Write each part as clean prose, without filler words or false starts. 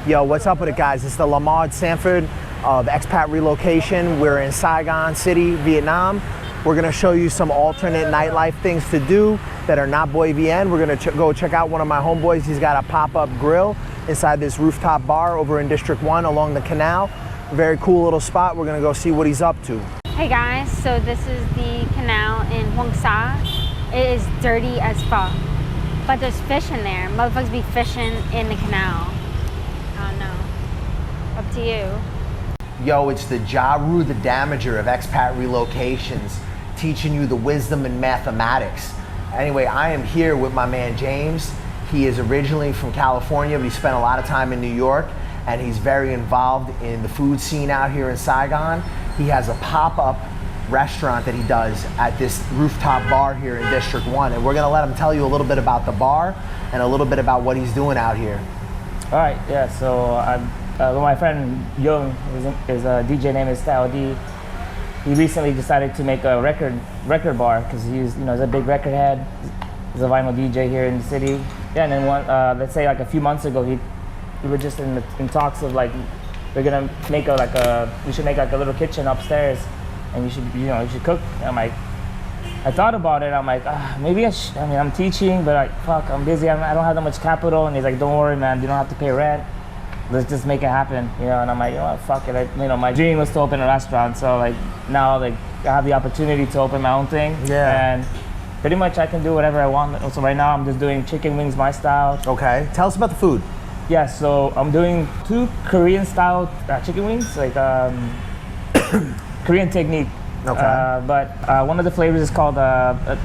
Yo, what's up with it, guys? It's the Lamar Sanford of Expat Relocation. We're in Saigon City, Vietnam. We're gonna show you some alternate nightlife things to do that are not Bui Vien. We're gonna go check out one of my homeboys. He's got a pop-up grill inside this rooftop bar over in District 1 along the canal. Very cool little spot. We're gonna go see what he's up to. Hey guys, so this is the canal in Huang Sa. It is dirty as fuck, but there's fish in there. Motherfuckers be fishing in the canal. I don't know. Up to you. Yo, it's the Jaru, the Damager of Expat Relocations, teaching you the wisdom in mathematics. Anyway, I am here with my man James. He is originally from California, but he spent a lot of time in New York, and he's very involved in the food scene out here in Saigon. He has a pop-up restaurant that he does at this rooftop bar here in District 1, and we're gonna let him tell you a little bit about the bar and a little bit about what he's doing out here. All right, yeah, so I'm my friend Young, his DJ name is Style D. He recently decided to make a record bar because he's a big record head. He's a vinyl DJ here in the city. Yeah, and then let's say like a few months ago, we were just in talks of like we're gonna make we should make like a little kitchen upstairs, and you should cook. And I'm like, I thought about it. I'm like, maybe I mean, I'm teaching, but like, fuck, I'm busy. I don't have that much capital. And he's like, don't worry, man. You don't have to pay rent. Let's just make it happen, And I'm like, fuck it. My dream was to open a restaurant. So like now, like I have the opportunity to open my own thing. Yeah. And pretty much I can do whatever I want. So right now I'm just doing chicken wings my style. Okay. Tell us about the food. Yeah. So I'm doing 2 Korean style chicken wings, like Korean technique. Okay. But one of the flavors is called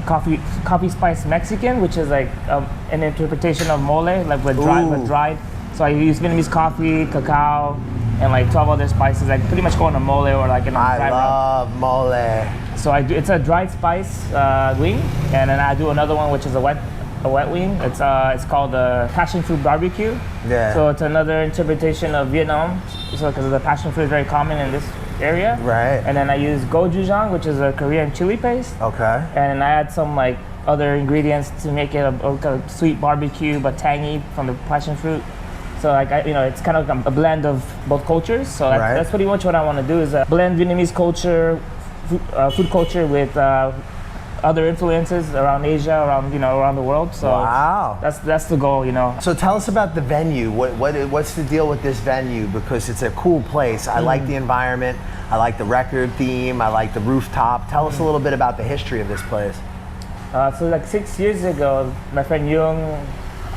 coffee spice Mexican, which is like an interpretation of mole, like with dried. So I use Vietnamese coffee, cacao, and like 12 other spices. I pretty go on a mole or like I love mole. So it's a dried spice wing, and then I do another one which is a wet wing. It's called passion fruit barbecue. Yeah. So it's another interpretation of Vietnam. So because the passion fruit is very common in this area. Right. And then I use gochujang, which is a Korean chili paste. Okay. And I add some like other ingredients to make it a sweet barbecue but tangy from the passion fruit. So like it's kind of a blend of both cultures. So that's pretty much what I want to do is blend Vietnamese culture, food culture with other influences around Asia, around the world. So wow, that's the goal, So tell us about the venue. What's the deal with this venue? Because it's a cool place. I like the environment. I like the record theme. I like the rooftop. Tell us a little bit about the history of this place. So like 6 years ago, my friend Young,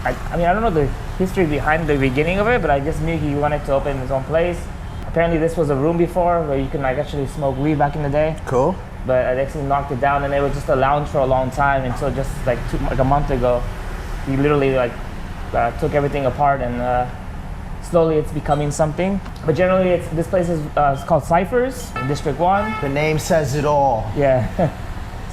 I don't know the history behind the beginning of it, but I just knew he wanted to open his own place. Apparently this was a room before where you can like actually smoke weed back in the day. Cool. But I actually knocked it down, and it was just a lounge for a long time until just like a month ago. He literally took everything apart, and slowly it's becoming something. But generally this place is called Cipherz in District 1. The name says it all. Yeah.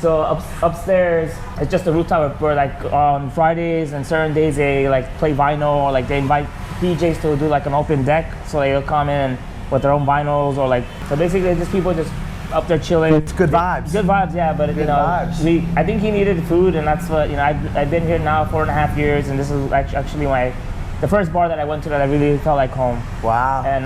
So upstairs, it's just a rooftop where like on Fridays and certain days they like play vinyl, or like they invite DJs to do like an open deck. So they'll come in with their own vinyls, or like, so basically just people just up there chilling. It's good vibes. Good vibes, yeah. But vibes. I think he needed food, and that's what, I've been here now 4.5 years, and this is actually the first bar that I went to that I really felt like home. Wow. And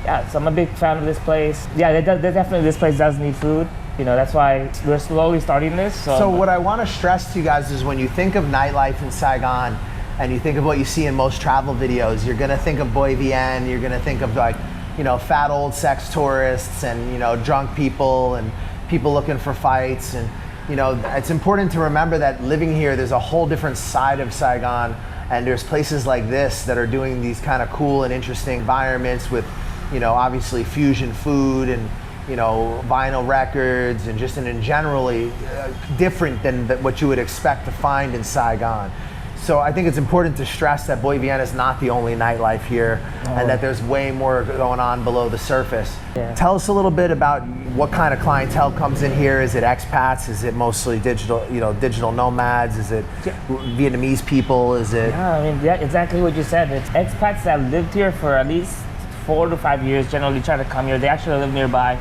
yeah, so I'm a big fan of this place. Yeah, definitely this place does need food. That's why we're slowly starting this. So what I want to stress to you guys is when you think of nightlife in Saigon and you think of what you see in most travel videos, you're going to think of Bui Vien, you're going to think of like, fat old sex tourists and, drunk people and people looking for fights. And, it's important to remember that living here, there's a whole different side of Saigon, and there's places like this that are doing these kind of cool and interesting environments with, obviously fusion food and, vinyl records, and just in generally different than what you would expect to find in Saigon. So I think it's important to stress that Bui Vien is not the only nightlife here, and that there's way more going on below the surface. Yeah. Tell us a little bit about what kind of clientele comes in here. Is it expats? Is it mostly digital nomads? Is it Vietnamese people? Is it? Yeah, exactly what you said. It's expats that lived here for at least 4 to 5 years, generally try to come here. They actually live nearby.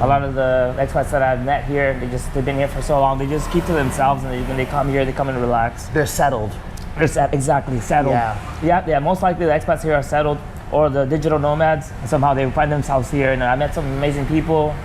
A lot of the expats that I've met here, they've been here for so long, they just keep to themselves, and when they come here, they come and relax. They're settled. Exactly, settled. Yeah. Yeah, most likely the expats here are settled. or the digital nomads. Somehow they find themselves here, and I met some amazing people.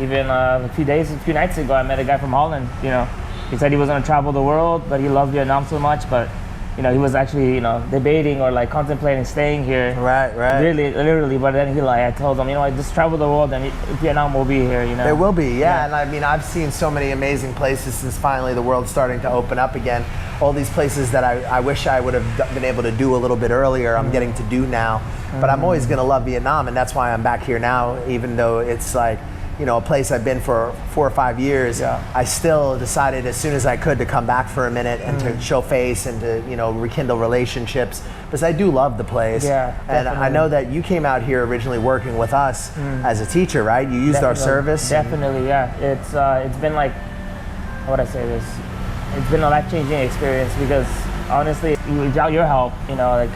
Even a few nights ago, I met a guy from Holland. You know, he said he was going to travel the world, but he loved Vietnam so much. But you know, he was actually, you know, debating or like contemplating staying here. Right. Really, literally. But then I told him, you know, I just travel the world and Vietnam will be here, you know. There will be, yeah. And I mean, I've seen so many amazing places since finally the world's starting to open up again. All these places that I wish I would have been able to do a little bit earlier, I'm getting to do now. But I'm always going to love Vietnam, and that's why I'm back here now, even though it's like, you know, a place I've been for 4 or 5 years. Yeah. I still decided as soon as I could to come back for a minute and to show face and to, you know, rekindle relationships, because I do love the place. Yeah, and definitely. I know that you came out here originally working with us as a teacher, right? You used our service. Definitely, yeah. It's been like, how would I say this? It's been a life-changing experience because honestly, without your help, you know, like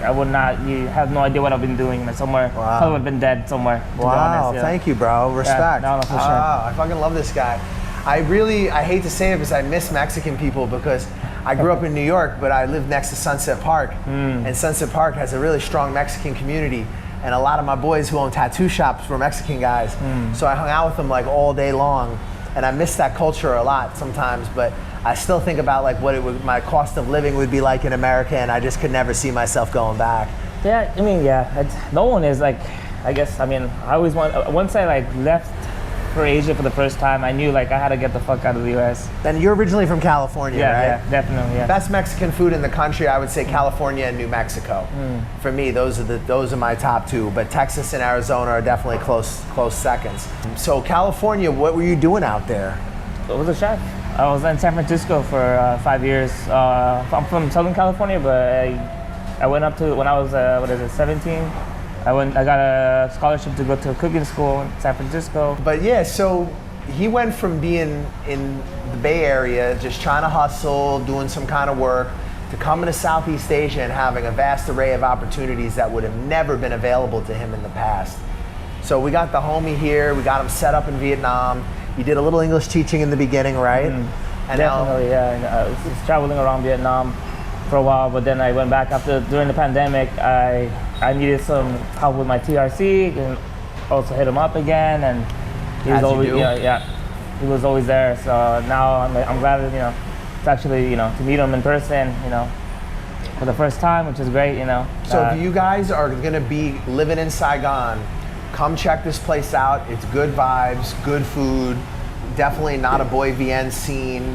you have no idea what I've been doing. Like somewhere, I would have been dead somewhere. To be honest, yeah. Thank you, bro. Respect. Yeah, no, for sure. I fucking love this guy. I hate to say it because I miss Mexican people because I grew up in New York, but I lived next to Sunset Park. And Sunset Park has a really strong Mexican community. And a lot of my boys who own tattoo shops were Mexican guys. So I hung out with them like all day long. And I miss that culture a lot sometimes, but I still think about like my cost of living would be like in America, and I just could never see myself going back. Yeah, I mean, no one is like, I guess, I mean, I always once I like left for Asia for the first time, I knew like I had to get the fuck out of the US. And you're originally from California, right? Yeah, definitely, yeah. Best Mexican food in the country, I would say California and New Mexico. For me, those are my top two, but Texas and Arizona are definitely close seconds. So California, what were you doing out there? I was a chef. I was in San Francisco for 5 years. I'm from Southern California, but I went up to, when I was, 17, I got a scholarship to go to a cooking school in San Francisco. But yeah, so he went from being in the Bay Area, just trying to hustle, doing some kind of work, to coming to Southeast Asia and having a vast array of opportunities that would have never been available to him in the past. So we got the homie here, we got him set up in Vietnam. You did a little English teaching in the beginning, right? And definitely, yeah. And I was traveling around Vietnam for a while, but then I went back during the pandemic. I needed some help with my TRC and also hit him up again, and he was always, he was always there. So now I'm glad that, you know, it's actually, you know, to meet him in person, you know, for the first time, which is great, you know. So if you guys are gonna be living in Saigon, come check this place out. It's good vibes, good food, definitely not a Bui Vien scene.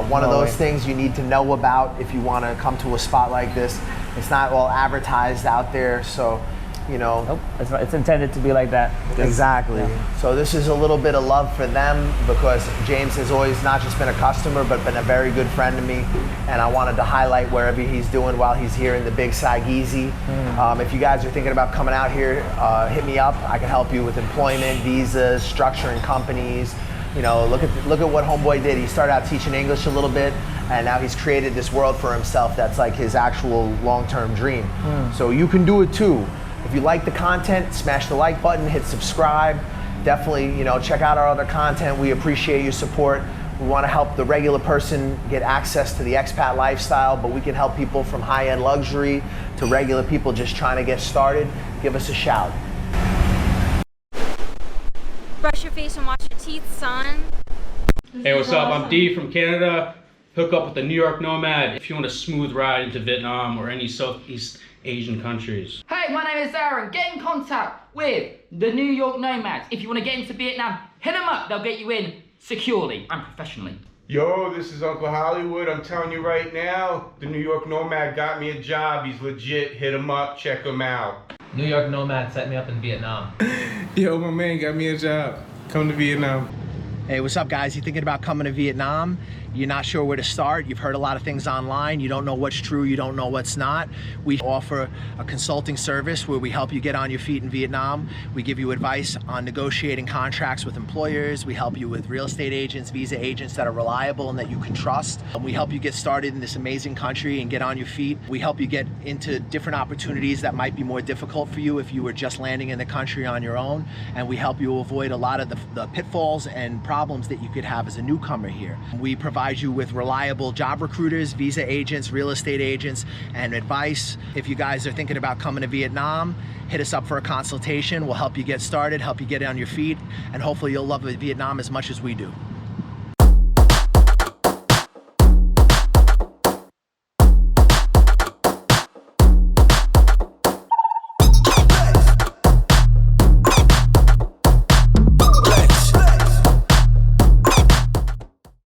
One of those things you need to know about if you want to come to a spot like this. It's not all advertised out there, so, you know. Nope, it's intended to be like that. Exactly. Yeah. So this is a little bit of love for them because James has always not just been a customer, but been a very good friend to me. And I wanted to highlight wherever he's doing while he's here in the big Saigon. If you guys are thinking about coming out here, hit me up. I can help you with employment, visas, structuring companies. You know, look at what homeboy did. He started out teaching English a little bit, and now he's created this world for himself that's like his actual long-term dream. So you can do it too. If you like the content, smash the like button, hit subscribe. Definitely, you know, check out our other content. We appreciate your support. We want to help the regular person get access to the expat lifestyle, but we can help people from high-end luxury to regular people just trying to get started. Give us a shout. Brush your face and wash your teeth, son. Hey, what's up? I'm D from Canada. Hook up with the New York Nomad if you want a smooth ride into Vietnam or any Southeast Asian countries. Hey, my name is Aaron. Get in contact with the New York Nomads. If you want to get into Vietnam, hit them up. They'll get you in securely and professionally. Yo, this is Uncle Hollywood. I'm telling you right now, the New York Nomad got me a job. He's legit. Hit him up. Check him out. New York Nomad set me up in Vietnam. Yo, my man got me a job. Come to Vietnam. Hey, what's up, guys? You thinking about coming to Vietnam? You're not sure where to start. You've heard a lot of things online. You don't know what's true. You don't know what's not. We offer a consulting service where we help you get on your feet in Vietnam. We give you advice on negotiating contracts with employers. We help you with real estate agents, visa agents that are reliable and that you can trust. We help you get started in this amazing country and get on your feet. We help you get into different opportunities that might be more difficult for you if you were just landing in the country on your own. And we help you avoid a lot of the pitfalls and problems that you could have as a newcomer here. We provide provide you with reliable job recruiters, visa agents, real estate agents, and advice. If you guys are thinking about coming to Vietnam, hit us up for a consultation. We'll help you get started, help you get on your feet, and hopefully you'll love Vietnam as much as we do.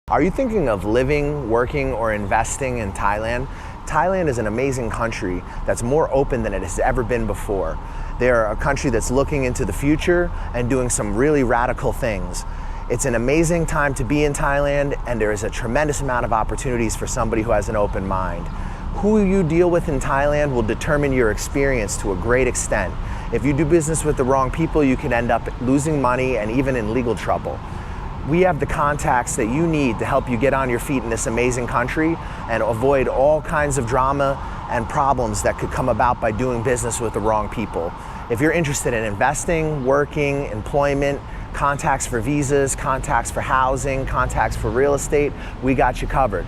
Are you thinking of living, working, or investing in Thailand? Thailand is an amazing country that's more open than it has ever been before. They're a country that's looking into the future and doing some really radical things. It's an amazing time to be in Thailand, and there is a tremendous amount of opportunities for somebody who has an open mind. Who you deal with in Thailand will determine your experience to a great extent. If you do business with the wrong people, you can end up losing money and even in legal trouble. We have the contacts that you need to help you get on your feet in this amazing country and avoid all kinds of drama and problems that could come about by doing business with the wrong people. If you're interested in investing, working, employment, contacts for visas, contacts for housing, contacts for real estate, we got you covered.